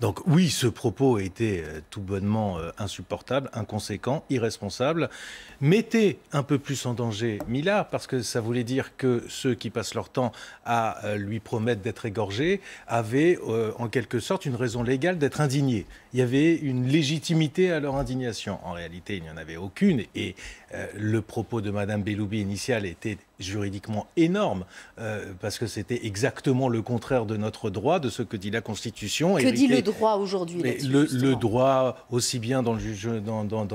Donc oui, ce propos était tout bonnement insupportable, inconséquent, irresponsable. Mettez un peu plus en danger Millard, parce que ça voulait dire que ceux qui passent leur temps à lui promettre d'être égorgé avaient en quelque sorte une raison légale d'être indignés. Il y avait une légitimité à leur indignation. En réalité, il n'y en avait aucune. Et le propos de Madame Belloubi initial était juridiquement énorme, parce que c'était exactement le contraire de notre droit, de ce que dit la Constitution. Que dit le droit aujourd'hui Le droit, aussi bien dans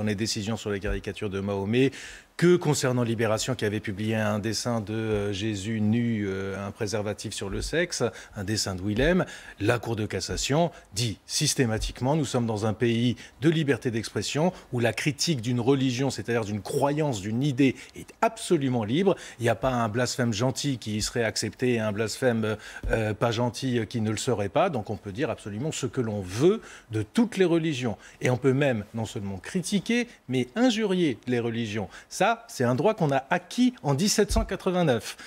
les décisions sur les caricatures de Mahomet, que concernant Libération, qui avait publié un dessin de Jésus nu, un préservatif sur le sexe, un dessin de Willem, la Cour de cassation dit systématiquement, nous sommes dans un pays de liberté d'expression, où la critique d'une religion, c'est-à-dire d'une croyance, d'une idée, est absolument libre. Il n'y a pas un blasphème gentil qui serait accepté et un blasphème pas gentil qui ne le serait pas. Donc on peut dire absolument ce que l'on veut de toutes les religions. Et on peut même non seulement critiquer, mais injurier les religions. Ça, c'est un droit qu'on a acquis en 1789.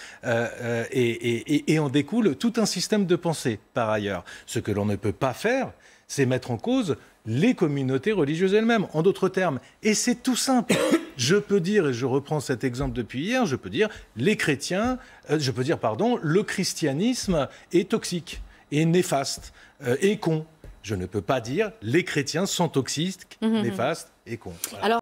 Et en découle tout un système de pensée, par ailleurs. Ce que l'on ne peut pas faire, c'est mettre en cause les communautés religieuses elles-mêmes, en d'autres termes. Et c'est tout simple. Je peux dire, et je reprends cet exemple depuis hier, je peux dire, le christianisme est toxique, est néfaste, est con. Je ne peux pas dire, les chrétiens sont toxiques, néfastes et cons. Voilà. Alors,